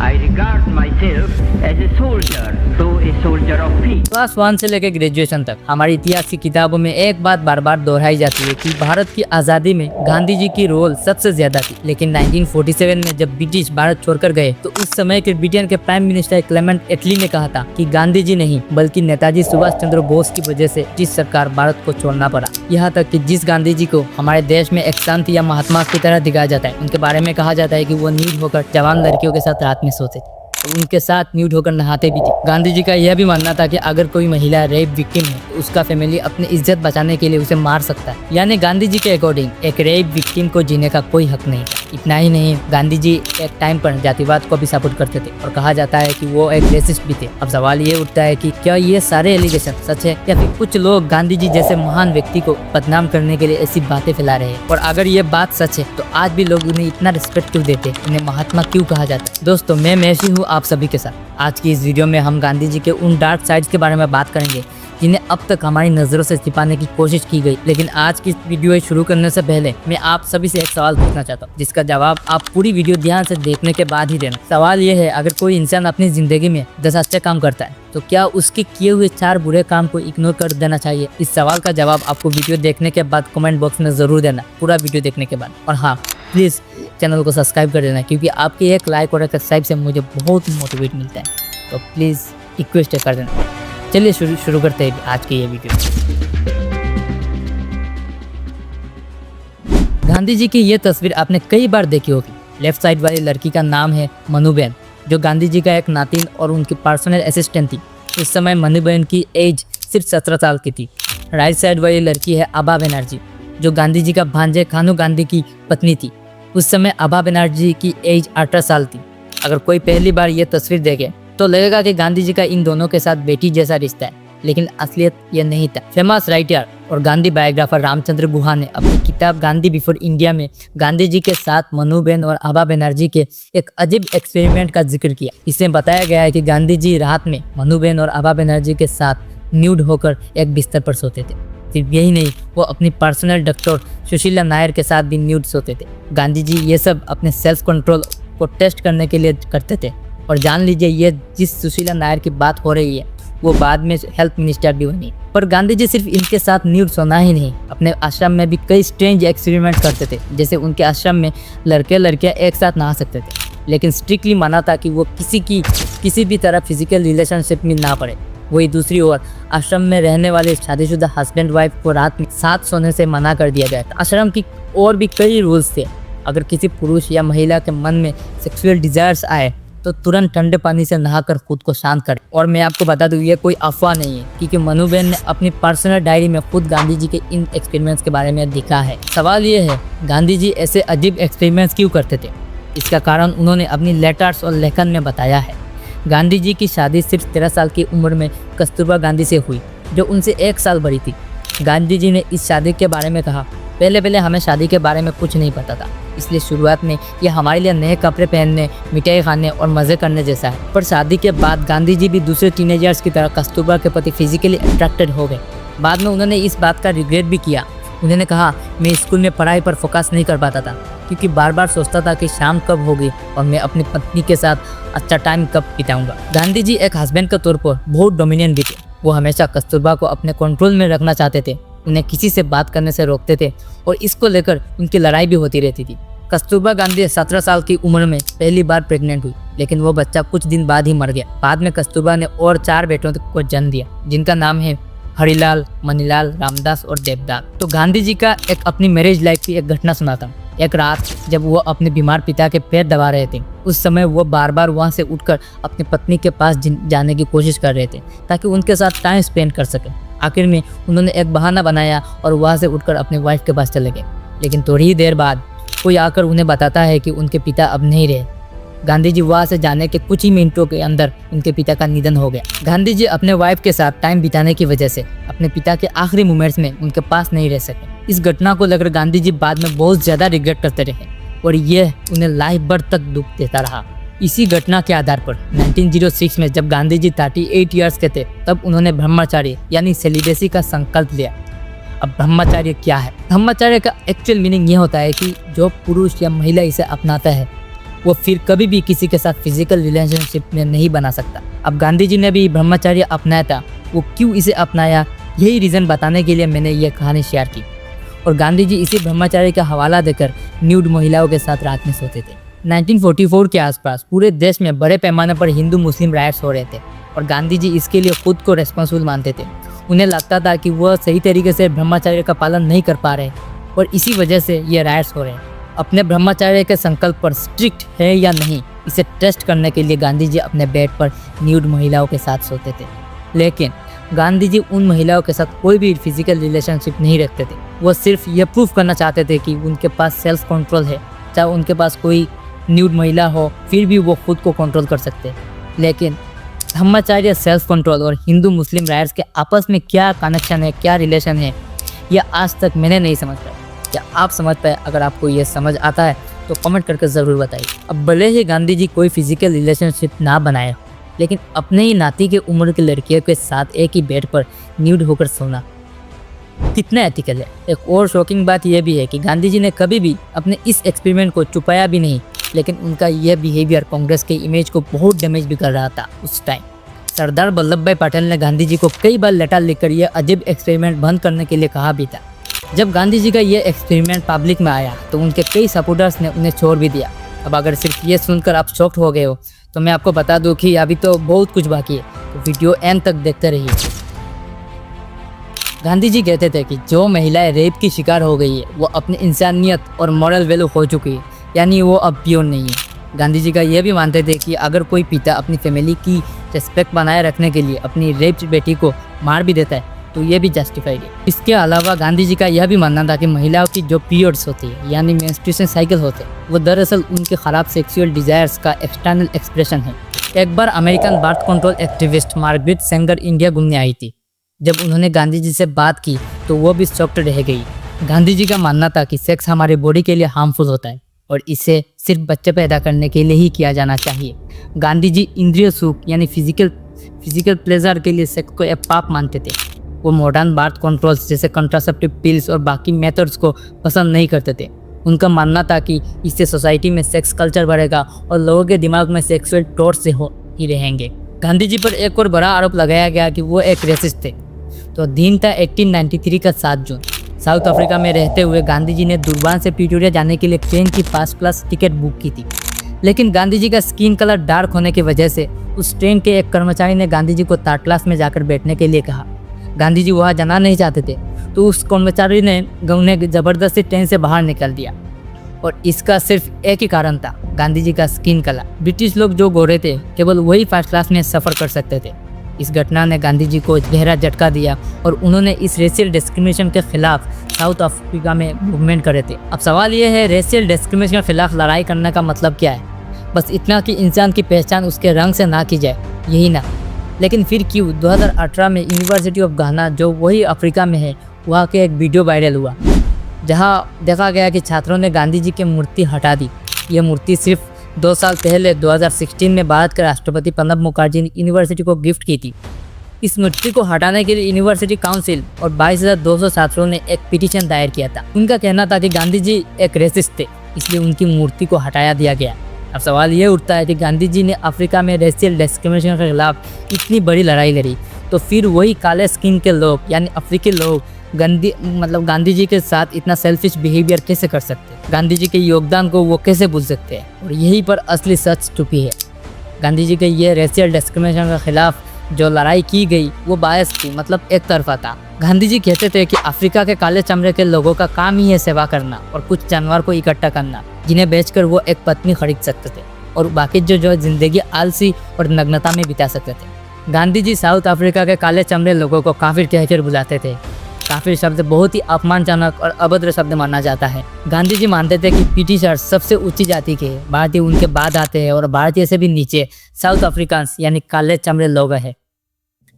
I regard myself as a soldier, though a soldier of peace. Class 1 से लेकर graduation तक हमारी इतिहास की किताबों में एक बात बार बार दोहराई जाती है कि भारत की आज़ादी में गांधी जी की रोल सबसे ज्यादा थी। लेकिन 1947 में जब ब्रिटिश भारत छोड़कर गए तो उस समय के ब्रिटेन के प्राइम मिनिस्टर क्लेमेंट एटली ने कहा था कि गांधी जी नहीं बल्कि नेताजी सुभाष चंद्र बोस की वजह से ब्रिटिश सरकार भारत को छोड़ना पड़ा। यहाँ तक कि जिस गांधी जी को हमारे देश में एक संत या महात्मा की तरह दिखाया जाता है, उनके बारे में कहा जाता है कि वो न्यूड होकर जवान लड़कियों के साथ रात में सोते थे, उनके साथ न्यूड होकर नहाते भी थे। गांधी जी का यह भी मानना था कि अगर कोई महिला रेप विक्टिम है तो उसका फैमिली अपनी इज्जत बचाने के लिए उसे मार सकता है। यानी गांधी जी के अकॉर्डिंग एक रेप विक्टिम को जीने का कोई हक नहीं था। इतना ही नहीं, गांधी जी एक टाइम पर जातिवाद को भी सपोर्ट करते थे और कहा जाता है कि वो एक रेसिस्ट भी थे। अब सवाल ये उठता है कि क्या ये सारे एलिगेशन सच है या फिर कुछ लोग गांधी जी जैसे महान व्यक्ति को बदनाम करने के लिए ऐसी बातें फैला रहे हैं। और अगर ये बात सच है तो आज भी लोग उन्हें इतना रिस्पेक्ट क्यों देते, उन्हें महात्मा क्यों कहा जाता है। दोस्तों, मैं मैसी हूँ आप सभी के साथ। आज की इस वीडियो में हम गांधी जी के उन डार्क साइड्स के बारे में बात करेंगे जिन्हें अब तक हमारी नजरों से छिपाने की कोशिश की गई। लेकिन आज की वीडियो शुरू करने से पहले मैं आप सभी से एक सवाल पूछना चाहता हूँ, जिसका जवाब आप पूरी वीडियो ध्यान से देखने के बाद ही देना। सवाल ये है, अगर कोई इंसान अपनी जिंदगी में 10 अच्छे काम करता है तो क्या उसके किए हुए 4 बुरे काम को इग्नोर कर देना चाहिए? इस सवाल का जवाब आपको वीडियो देखने के बाद कमेंट बॉक्स में जरूर देना, पूरा वीडियो देखने के बाद। और हाँ, प्लीज चैनल को सब्सक्राइब कर देना, क्योंकि आपके एक लाइक और एक सब्सक्राइब से मुझे बहुत मोटिवेट मिलता है। तो प्लीज रिक्वेस्ट कर देना। चलिए शुरू करते हैं आज की ये वीडियो। गांधी जी की ये तस्वीर आपने कई बार देखी होगी। लेफ्ट साइड वाली लड़की का नाम है मनुबेन, जो गांधी जी का एक नातिन और उनकी पर्सनल असिस्टेंट थी। उस समय मनुबेन की एज सिर्फ 17 साल की थी। राइट साइड वाली लड़की है आभा बनर्जी, जो गांधी जी का भांजे कान्हू गांधी की पत्नी थी। उस समय आभा बनर्जी की एज 18 साल थी। अगर कोई पहली बार ये तस्वीर देखे तो लगेगा कि गांधी जी का इन दोनों के साथ बेटी जैसा रिश्ता है, लेकिन असलियत यह नहीं था। फेमस राइटर और गांधी बायोग्राफर रामचंद्र गुहा ने अपनी किताब गांधी बिफोर इंडिया में गांधी जी के साथ मनुबेन और आभा बनर्जी के एक अजीब एक्सपेरिमेंट का जिक्र किया। इसमें बताया गया है कि गांधी जी रात में मनुबेन और आभा बनर्जी के साथ न्यूड होकर एक बिस्तर पर सोते थे। सिर्फ यही नहीं, वो अपनी पर्सनल डॉक्टर सुशीला नायर के साथ भी न्यूड सोते थे। गांधी जी ये सब अपने सेल्फ कंट्रोल को टेस्ट करने के लिए करते थे। और जान लीजिए, ये जिस सुशीला नायर की बात हो रही है वो बाद में हेल्थ मिनिस्टर भी बनी। पर गांधी जी सिर्फ इनके साथ न्यूड सोना ही नहीं, अपने आश्रम में भी कई स्ट्रेंज एक्सपेरिमेंट करते थे। जैसे उनके आश्रम में लड़के लड़कियां एक साथ नहा सकते थे, लेकिन स्ट्रिक्टली माना था कि वो किसी भी तरह फिजिकल रिलेशनशिप में ना पड़े। वही दूसरी ओर आश्रम में रहने वाले शादीशुदा हस्बैंड वाइफ को रात में साथ सोने से मना कर दिया गया था। आश्रम की और भी कई रूल्स थे। अगर किसी पुरुष या महिला के मन में सेक्सुअल डिजायर्स आए तो तुरंत ठंडे पानी से नहाकर खुद को शांत करें। और मैं आपको बता दूं, ये कोई अफवाह नहीं है, क्योंकि मनुबेन ने अपनी पर्सनल डायरी में खुद गांधी जी के इन एक्सपेरिमेंट्स के बारे में लिखा है। सवाल ये है, गांधी जी ऐसे अजीब एक्सपेरिमेंट्स क्यों करते थे? इसका कारण उन्होंने अपनी लेटर्स और लेखन में बताया है। गांधी जी की शादी सिर्फ 13 साल की उम्र में कस्तूरबा गांधी से हुई, जो उनसे 1 साल बड़ी थी। गांधी जी ने इस शादी के बारे में कहा, पहले हमें शादी के बारे में कुछ नहीं पता था, इसलिए शुरुआत में यह हमारे लिए नए कपड़े पहनने, मिठाई खाने और मज़े करने जैसा है। पर शादी के बाद गांधी जी भी दूसरे टीनेजर्स की तरह कस्तूरबा के प्रति फिजिकली अट्रैक्टेड हो गए। बाद में उन्होंने इस बात का रिग्रेट भी किया। उन्होंने कहा, मैं स्कूल में पढ़ाई पर फोकस नहीं कर पाता था, क्योंकि बार बार सोचता था कि शाम कब होगी और मैं अपनी पत्नी के साथ अच्छा टाइम कब बिताऊंगा। गांधी जी एक हस्बैंड के तौर पर बहुत डोमिनेंट भी थे। वो हमेशा कस्तूरबा को अपने कंट्रोल में रखना चाहते थे, उन्हें किसी से बात करने से रोकते थे और इसको लेकर उनकी लड़ाई भी होती रहती थी। कस्तूरबा गांधी 17 साल की उम्र में पहली बार प्रेग्नेंट हुई, लेकिन वो बच्चा कुछ दिन बाद ही मर गया। बाद में कस्तूरबा ने और 4 बेटों को जन्म दिया, जिनका नाम है हरिलाल, मनीलाल, रामदास और देवदास। तो गांधी जी का एक अपनी मैरिज लाइफ की एक घटना सुनाता हूँ। एक रात जब वो अपने बीमार पिता के पैर दबा रहे थे, उस समय वो बार बार वहाँ से उठकर अपनी पत्नी के पास जाने की कोशिश कर रहे थे, ताकि उनके साथ टाइम स्पेंड कर सके। आखिर में उन्होंने एक बहाना बनाया और वहाँ से उठकर अपने वाइफ के पास चले गए। लेकिन थोड़ी ही देर बाद कोई आकर उन्हें बताता है कि उनके पिता अब नहीं रहे। गांधी जी वहाँ से जाने के कुछ ही मिनटों के अंदर उनके पिता का निधन हो गया। गांधी जी अपने वाइफ के साथ टाइम बिताने की वजह से अपने पिता के आखिरी मोमेंट्स में उनके पास नहीं रह सके। इस घटना को लेकर गांधी जी बाद में बहुत ज़्यादा रिग्रेट करते रहे और यह उन्हें लाइफ भर तक दुख देता रहा। इसी घटना के आधार पर 1906 में जब गांधी जी 38 ईयर्स के थे, तब उन्होंने ब्रह्मचार्य यानी सेलिबेसी का संकल्प लिया। अब ब्रह्मचर्य क्या है? ब्रह्मचर्य का एक्चुअल मीनिंग ये होता है कि जो पुरुष या महिला इसे अपनाता है वो फिर कभी भी किसी के साथ फिजिकल रिलेशनशिप में नहीं बना सकता। अब गांधी जी ने भी ब्रह्मचर्य अपनाया था, वो क्यों इसे अपनाया, यही रीज़न बताने के लिए मैंने ये कहानी शेयर की। और गांधी जी इसी ब्रह्मचर्य का हवाला देकर न्यूड महिलाओं के साथ रात में सोते थे। 1944 के आसपास पूरे देश में बड़े पैमाने पर हिंदू मुस्लिम राइट्स हो रहे थे और गांधी जी इसके लिए खुद को रेस्पॉन्सिबल मानते थे। उन्हें लगता था कि वह सही तरीके से ब्रह्मचर्य का पालन नहीं कर पा रहे और इसी वजह से ये राइट्स हो रहे हैं। अपने ब्रह्मचर्य के संकल्प पर स्ट्रिक्ट है या नहीं, इसे टेस्ट करने के लिए गांधी जी अपने बेड पर न्यूड महिलाओं के साथ सोते थे। लेकिन गांधी जी उन महिलाओं के साथ कोई भी फिजिकल रिलेशनशिप नहीं रखते थे। वो सिर्फ ये प्रूफ करना चाहते थे कि उनके पास सेल्फ कंट्रोल है, चाहे उनके पास कोई न्यूड महिला हो फिर भी वो खुद को कंट्रोल कर सकते हैं। लेकिन ब्रह्मचर्य, सेल्फ कंट्रोल और हिंदू मुस्लिम राइट्स के आपस में क्या कनेक्शन है, क्या रिलेशन है, यह आज तक मैंने नहीं समझ पाया। क्या आप समझ पाए? अगर आपको ये समझ आता है तो कमेंट करके ज़रूर बताइए। अब भले ही गांधी जी कोई फिजिकल रिलेशनशिप ना बनाए हो, लेकिन अपने ही नाती के उम्र की लड़कियों के साथ एक ही बेड पर न्यूड होकर सोना कितना एथिकल है। एक और शॉकिंग बात यह भी है कि गांधी जी ने कभी भी अपने इस एक्सपेरिमेंट को छुपाया भी नहीं, लेकिन उनका यह बिहेवियर कांग्रेस के इमेज को बहुत डैमेज भी कर रहा था उस टाइम। सरदार वल्लभ भाई पटेल ने गांधी जी को कई बार लेटर लिखकर यह अजीब एक्सपेरिमेंट बंद करने के लिए कहा भी था। जब गांधी जी का यह एक्सपेरिमेंट पब्लिक में आया तो उनके कई सपोर्टर्स ने उन्हें छोड़ भी दिया। अब अगर सिर्फ ये सुनकर आप शॉक्ड हो गए हो तो मैं आपको बता दूं कि अभी तो बहुत कुछ बाकी है, तो वीडियो एंड तक देखते रहिए। गांधी जी कहते थे कि जो महिलाएं रेप की शिकार हो गई है वो अपनी इंसानियत और मॉरल वैल्यू खो चुकी है, यानी वो अब प्योर नहीं है। गांधी जी का यह भी मानते थे कि अगर कोई पिता अपनी फैमिली की रिस्पेक्ट बनाए रखने के लिए अपनी रेप बेटी को मार भी देता है तो ये भी जस्टिफाइड है। इसके अलावा गांधी जी का यह भी मानना था कि महिलाओं की जो पीरियड्स होती है यानी मेंस्ट्रुएशन साइकिल होते हैं वो दरअसल उनके खराब सेक्सुअल डिजायर्स का एक्सटर्नल एक्सप्रेशन है। एक बार American birth control activist Margaret Sanger India घूमने आई थी। जब उन्होंने गांधी जी से बात की तो वो भी शॉक्ड रह गई। गांधी जी का मानना था कि सेक्स हमारे बॉडी के लिए हार्मफुल होता है और इसे सिर्फ बच्चे पैदा करने के लिए ही किया जाना चाहिए। गांधी जी इंद्रिय सुख यानी फिजिकल प्लेजर के लिए सेक्स को एक पाप मानते थे। वो मॉडर्न बर्थ कंट्रोल्स जैसे कंट्रासेप्टिव पिल्स और बाकी मेथड्स को पसंद नहीं करते थे। उनका मानना था कि इससे सोसाइटी में सेक्स कल्चर बढ़ेगा और लोगों के दिमाग में सेक्सुअल थॉट्स से हो ही रहेंगे। गांधी जी पर एक और बड़ा आरोप लगाया गया कि वो एक रेसिस्ट थे। तो दिन था 1893 का 7 जून। साउथ अफ्रीका में रहते हुए गांधी जी ने दुर्बान से प्रिटोरिया जाने के लिए ट्रेन की फर्स्ट क्लास टिकट बुक की थी। लेकिन गांधी जी का स्किन कलर डार्क होने की वजह से उस ट्रेन के एक कर्मचारी ने गांधी जी को थर्ड क्लास में जाकर बैठने के लिए कहा। गांधी जी वहाँ जाना नहीं चाहते थे तो उस कर्मचारी ने उन्हें ज़बरदस्ती ट्रेन से बाहर निकाल दिया और इसका सिर्फ एक ही कारण था, गांधी जी का स्किन कलर। ब्रिटिश लोग जो गोरे थे केवल वही फर्स्ट क्लास में सफ़र कर सकते थे। इस घटना ने गांधी जी को गहरा झटका दिया और उन्होंने इस रेशियल डिस्क्रिमिनेशन के खिलाफ साउथ अफ्रीका में मूवमेंट करे थे। अब सवाल ये है, रेशियल डिस्क्रिमिनेशन के खिलाफ लड़ाई करने का मतलब क्या है? बस इतना कि इंसान की पहचान उसके रंग से ना की जाए, यही ना? लेकिन फिर क्यों 2018 में यूनिवर्सिटी ऑफ घाना, जो वही अफ्रीका में है, वहाँ के एक वीडियो वायरल हुआ जहाँ देखा गया कि छात्रों ने गांधी जी की मूर्ति हटा दी। ये मूर्ति सिर्फ 2 साल पहले 2016 में भारत के राष्ट्रपति प्रणब मुखर्जी ने यूनिवर्सिटी को गिफ्ट की थी। इस मूर्ति को हटाने के लिए यूनिवर्सिटी काउंसिल और 22,200 छात्रों ने एक पिटीशन दायर किया था। उनका कहना था कि गांधी जी एक रेसिस्ट थे, इसलिए उनकी मूर्ति को हटाया दिया गया। अब सवाल ये उठता है कि गांधी जी ने अफ्रीका में रेशियल डिस्क्रिमिनेशन के खिलाफ इतनी बड़ी लड़ाई लड़ी, तो फिर वही काले स्किन के लोग यानी अफ्रीकी लोग गांधी जी के साथ इतना सेल्फिश बिहेवियर कैसे कर सकते हैं? गांधी जी के योगदान को वो कैसे भूल सकते हैं? और यहीं पर असली सच छुपी है। गांधी जी के ये रेशियल डिस्क्रिमिनेशन के खिलाफ जो लड़ाई की गई वो बायस थी, मतलब एक तरफा था। गांधी जी कहते थे कि अफ्रीका के काले चमड़े के लोगों का काम ही है सेवा करना और कुछ जानवर को इकट्ठा करना जिन्हें बेचकर वो एक पत्नी खरीद सकते थे और बाकी जो जिंदगी आलसी और नग्नता में बिता सकते थे। गांधी जी साउथ अफ्रीका के काले चमड़े लोगों को काफिर कहकर बुलाते थे। काफिर शब्द बहुत ही अपमानजनक और अभद्र शब्द माना जाता है। गांधी जी मानते थे कि ब्रिटिशर्स सबसे ऊंची जाति के, भारतीय उनके बाद आते हैं और भारतीय से भी नीचे साउथ अफ्रीकान्स यानी काले चमड़े लोग हैं।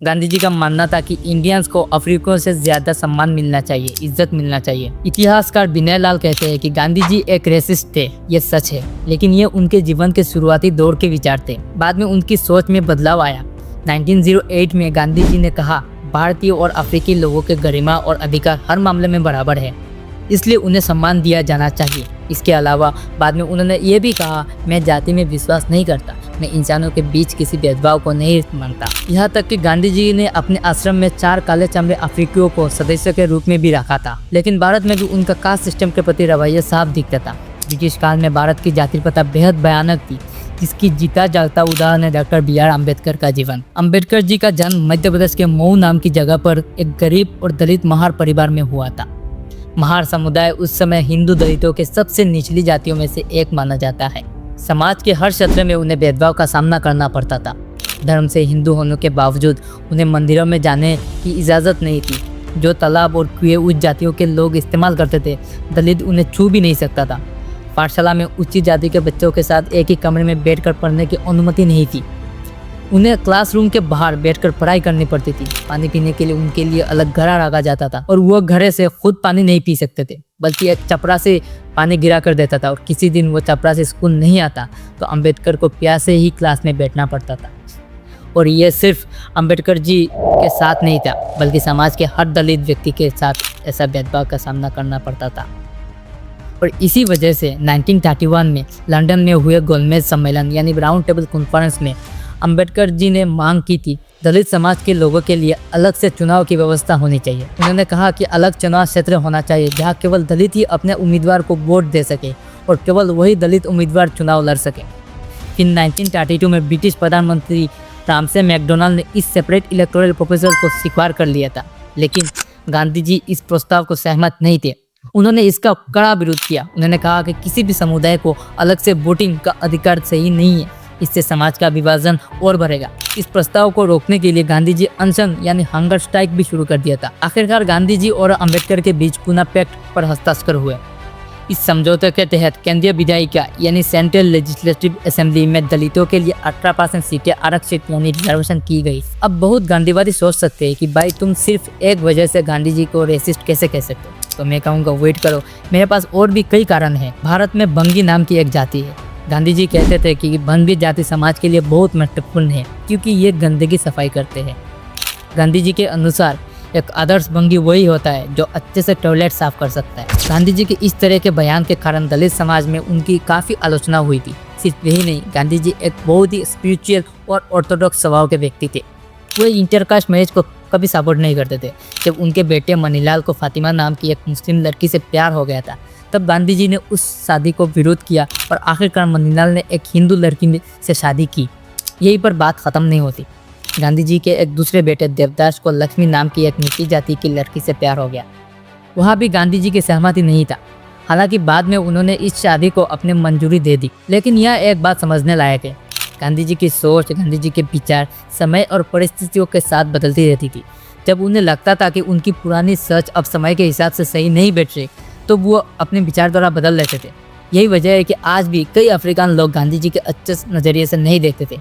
गांधी जी का मानना था कि इंडियंस को अफ्रीकियों से ज्यादा सम्मान मिलना चाहिए, इज्जत मिलना चाहिए। इतिहासकार विनय लाल कहते हैं कि गांधी जी एक रेसिस्ट थे, ये सच है, लेकिन ये उनके जीवन के शुरुआती दौर के विचार थे। बाद में उनकी सोच में बदलाव आया। 1908 में गांधी जी ने कहा, भारतीय और अफ्रीकी लोगों के गरिमा और अधिकार हर मामले में बराबर है, इसलिए उन्हें सम्मान दिया जाना चाहिए। इसके अलावा बाद में उन्होंने ये भी कहा, मैं जाति में विश्वास नहीं करता, मैं इंसानों के बीच किसी भेदभाव को नहीं मानता। यहाँ तक कि गांधी जी ने अपने आश्रम में 4 काले चमड़े अफ्रीकियों को सदस्य के रूप में भी रखा था। लेकिन भारत में भी उनका कास्ट सिस्टम के प्रति रवैया साफ दिखता था। ब्रिटिश काल में भारत की जाति प्रथा बेहद भयानक थी, जिसकी जीता जागता उदाहरण है डॉक्टर BR अम्बेडकर का जीवन। अम्बेडकर जी का जन्म मध्य प्रदेश के मऊ नाम की जगह पर एक गरीब और दलित महार परिवार में हुआ था। महार समुदाय उस समय हिंदू दलितों के सबसे निचली जातियों में से एक माना जाता है। समाज के हर क्षेत्र में उन्हें भेदभाव का सामना करना पड़ता था। धर्म से हिंदू होने के बावजूद उन्हें मंदिरों में जाने की इजाज़त नहीं थी। जो तालाब और कुएं उच्च जातियों के लोग इस्तेमाल करते थे, दलित उन्हें छू भी नहीं सकता था। पाठशाला में उच्च जाति के बच्चों के साथ एक ही कमरे में बैठकर पढ़ने की अनुमति नहीं थी। उन्हें क्लासरूम के बाहर बैठकर पढ़ाई करनी पड़ती थी। पानी पीने के लिए उनके लिए अलग घड़ा रखा जाता था और वो घड़े से खुद पानी नहीं पी सकते थे, बल्कि एक चपरा से पानी गिरा कर देता था। और किसी दिन वो चपरा से स्कूल नहीं आता तो अम्बेडकर को प्यासे ही क्लास में बैठना पड़ता था। और ये सिर्फ अम्बेडकर जी के साथ नहीं था, बल्कि समाज के हर दलित व्यक्ति के साथ ऐसा भेदभाव का सामना करना पड़ता था। और इसी वजह से 1931 में लंदन में हुए गोलमेज सम्मेलन यानी राउंड टेबल कॉन्फ्रेंस में अम्बेडकर जी ने मांग की थी, दलित समाज के लोगों के लिए अलग से चुनाव की व्यवस्था होनी चाहिए। उन्होंने कहा कि अलग चुनाव क्षेत्र होना चाहिए जहां केवल दलित ही अपने उम्मीदवार को वोट दे सके और केवल वही दलित उम्मीदवार चुनाव लड़ सके। फिर 1932 में ब्रिटिश प्रधानमंत्री रामसे मैकडोनाल्ड ने इस सेपरेट इलेक्टोरल प्रोपोजल को स्वीकार कर लिया था, लेकिन गांधी जी इस प्रस्ताव को सहमत नहीं थे। उन्होंने इसका कड़ा विरोध किया। उन्होंने कहा कि किसी भी समुदाय को अलग से वोटिंग का अधिकार सही नहीं है, इससे समाज का विभाजन और बढ़ेगा। इस प्रस्ताव को रोकने के लिए गांधी जी अनशन यानी हंगर स्ट्राइक भी शुरू कर दिया था। आखिरकार गांधी जी और अम्बेडकर के बीच पुणे पैक्ट पर हस्ताक्षर हुए। इस समझौते के तहत केंद्रीय विधायिका यानी सेंट्रल लेजिस्लेटिव असेंबली में दलितों के लिए 18% सीटें आरक्षित यानी रिजर्वेशन की गई। अब बहुत गांधीवादी सोच सकते हैं कि भाई तुम सिर्फ एक वजह से गांधी जी को रेसिस्ट कैसे कह सकते हो, तो मैं कहूँगा वेट करो, मेरे पास और भी कई कारण हैं। भारत में बंगी नाम की एक जाति है। गांधी जी कहते थे कि बंगी जाति समाज के लिए बहुत महत्वपूर्ण है क्योंकि ये गंदगी सफाई करते हैं। गांधी जी के अनुसार एक आदर्श बंगी वही होता है जो अच्छे से टॉयलेट साफ कर सकता है। गांधी जी के इस तरह के बयान के कारण दलित समाज में उनकी काफ़ी आलोचना हुई थी। सिर्फ यही नहीं, गांधी जी एक बहुत ही स्पिरिचुअल और ऑर्थोडॉक्स स्वभाव के व्यक्ति थे। वो इंटरकास्ट मैरिज को कभी सपोर्ट नहीं करते थे। जब उनके बेटे मनीलाल को फातिमा नाम की एक मुस्लिम लड़की से प्यार हो गया था, तब गांधी जी ने उस शादी को विरोध किया और आखिरकार मनीलाल ने एक हिंदू लड़की से शादी की। यहीं पर बात ख़त्म नहीं होती। गांधी जी के एक दूसरे बेटे देवदास को लक्ष्मी नाम की एक नीची जाति की लड़की से प्यार हो गया। वहाँ भी गांधी जी की सहमति नहीं था। हालांकि बाद में उन्होंने इस शादी को अपनी मंजूरी दे दी। लेकिन यह एक बात समझने लायक है, गांधी जी की सोच, गांधी जी के विचार समय और परिस्थितियों के साथ बदलती रहती थी। जब उन्हें लगता था कि उनकी पुरानी सोच अब समय के हिसाब से सही नहीं बैठ रही, तो वो अपने विचार द्वारा बदल लेते थे। यही वजह है कि आज भी कई अफ्रीकन लोग गांधी जी के अच्छे नज़रिए से नहीं देखते थे।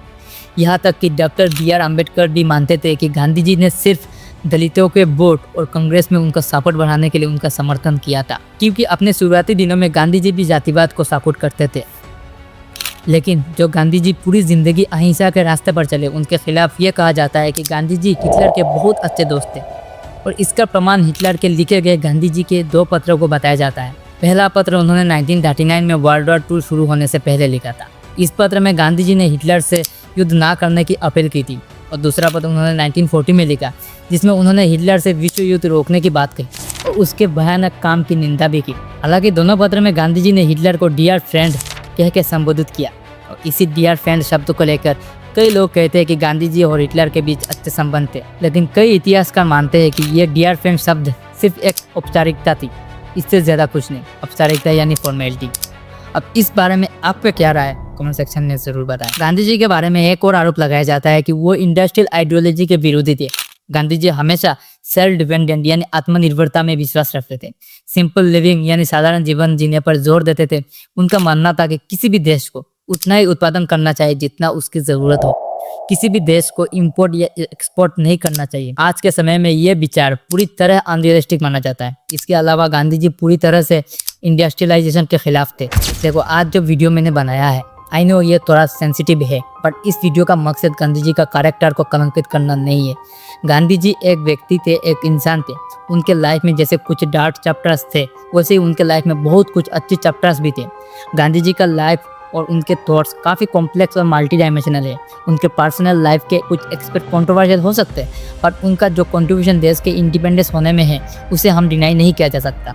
यहाँ तक कि डॉक्टर BR अम्बेडकर भी मानते थे कि गांधी जी ने सिर्फ दलितों के वोट और कांग्रेस में उनका सपोर्ट बढ़ाने के लिए उनका समर्थन किया था, क्योंकि अपने शुरुआती दिनों में गांधी जी भी जातिवाद को सपोर्ट करते थे। लेकिन जो गांधी जी पूरी ज़िंदगी अहिंसा के रास्ते पर चले, उनके खिलाफ ये कहा जाता है कि गांधी जी हिटलर के बहुत अच्छे दोस्त थे। और इसका प्रमाण हिटलर के लिखे गए गांधी जी के 2 पत्रों को बताया जाता है। पहला पत्र उन्होंने 1939 में वर्ल्ड वॉर 2 शुरू होने से पहले लिखा था। इस पत्र में गांधी जी ने हिटलर से युद्ध ना करने की अपील की थी। और दूसरा पत्र उन्होंने 1940 में लिखा, जिसमें उन्होंने हिटलर से विश्व युद्ध रोकने की बात कही और उसके भयानक काम की निंदा भी की। हालांकि दोनों पत्र में गांधी जी ने हिटलर को डियर फ्रेंड कह के संबोधित किया। और इसी डियर फ्रेंड शब्द को लेकर कई लोग कहते हैं कि गांधी जी और हिटलर के बीच अच्छे संबंध थे। लेकिन कई इतिहासकार मानते हैं कि ये डियर फ्रेंड शब्द सिर्फ एक औपचारिकता थी, इससे ज़्यादा कुछ नहीं। औपचारिकता यानी फॉर्मेलिटी। अब इस बारे में आपका क्या राय है, कमेंट सेक्शन में ज़रूर बताएं। गांधी जी के बारे में एक और आरोप लगाया जाता है कि वो इंडस्ट्रियल आइडियोलॉजी के विरोधी थे। गांधी जी हमेशा सेल्फ डिपेंडेंट यानी आत्मनिर्भरता में विश्वास रखते थे। सिंपल लिविंग यानी साधारण जीवन जीने पर जोर देते थे। उनका मानना था कि किसी भी देश को उतना ही उत्पादन करना चाहिए जितना उसकी ज़रूरत हो। किसी भी देश को इंपोर्ट या एक्सपोर्ट नहीं करना चाहिए। आज के समय में ये विचार पूरी तरह अनरियलिस्टिक माना जाता है। इसके अलावा गांधी जी पूरी तरह से इंडस्ट्रियलाइजेशन के खिलाफ थे। देखो आज जो वीडियो मैंने बनाया है, आई नो ये थोड़ा सेंसिटिव है, बट इस वीडियो का मकसद गांधी जी का कैरेक्टर को कलंकित करना नहीं है। गांधी जी एक व्यक्ति थे, एक इंसान थे। उनके लाइफ में जैसे कुछ डार्क चैप्टर्स थे, वैसे ही उनके लाइफ में बहुत कुछ अच्छे चैप्टर्स भी थे। गांधी जी का लाइफ और उनके थॉट्स काफ़ी कॉम्प्लेक्स और मल्टी डायमेंशनल है। उनके पर्सनल लाइफ के कुछ एक्सपेक्ट कंट्रोवर्शियल हो सकते हैं, बट उनका जो कंट्रीब्यूशन देश के इंडिपेंडेंस होने में है, उसे हम डिनाई नहीं किया जा सकता,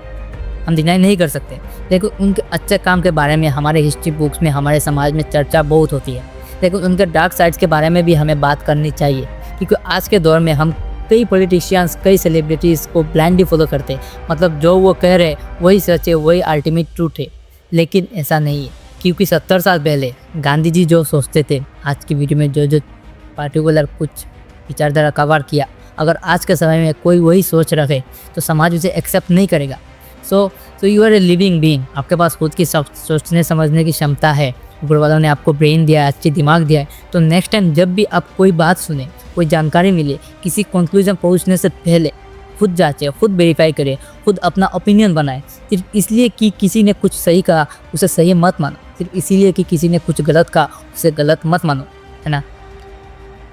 हम डिनाई नहीं कर सकते। देखो, उनके अच्छे काम के बारे में हमारे हिस्ट्री बुक्स में, हमारे समाज में चर्चा बहुत होती है। देखो, उनके डार्क साइड्स के बारे में भी हमें बात करनी चाहिए, क्योंकि आज के दौर में हम कई पॉलिटिशियंस, कई सेलिब्रिटीज़ को ब्लाइंडली फॉलो करते हैं। मतलब जो वो कह रहे वही सच है, वही अल्टीमेट ट्रूथ है, लेकिन ऐसा नहीं है। क्योंकि 70 साल पहले गांधी जी जो सोचते थे, आज की वीडियो में जो पार्टिकुलर कुछ विचारधारा कवर किया, अगर आज के समय में कोई वही सोच रखे तो समाज उसे एक्सेप्ट नहीं करेगा। So you are a living being, आपके पास खुद की सोचने समझने की क्षमता है। ऊपर वालों ने आपको ब्रेन दिया है, अच्छी दिमाग दिया है। तो नेक्स्ट टाइम जब भी आप कोई बात सुने, कोई जानकारी मिले, किसी कंक्लूजन पहुंचने से पहले खुद जांचे, खुद वेरीफाई करें, खुद अपना ओपिनियन बनाए। सिर्फ इसलिए कि किसी ने कुछ सही कहा उसे सही मत मानो, सिर्फ इसीलिए कि किसी ने कुछ गलत कहा उसे गलत मत मानो, है ना।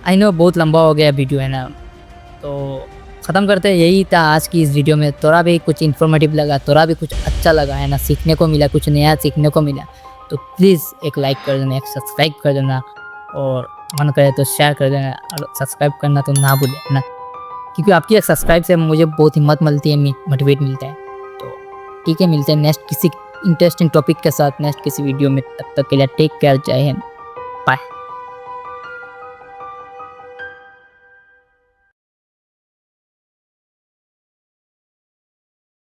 आई नो बहुत लंबा हो गया वीडियो, है ना। तो ख़त्म करते हैं। यही था आज की इस वीडियो में। थोड़ा भी कुछ इन्फॉर्मेटिव लगा, थोड़ा भी कुछ अच्छा लगा, है ना, सीखने को मिला, कुछ नया सीखने को मिला, तो प्लीज़ एक लाइक कर देना, एक सब्सक्राइब कर देना, और मन करे तो शेयर कर देना, और सब्सक्राइब करना तो ना भूलें, है ना, क्योंकि आपकी एक सब्सक्राइब से मुझे बहुत हिम्मत मिलती है, मोटिवेट मिलता है। तो ठीक है, मिलते हैं नेक्स्ट किसी इंटरेस्टिंग टॉपिक के साथ, नेक्स्ट किसी वीडियो में। तब तक के लिए टेक केयर, जय हिंद, बाय।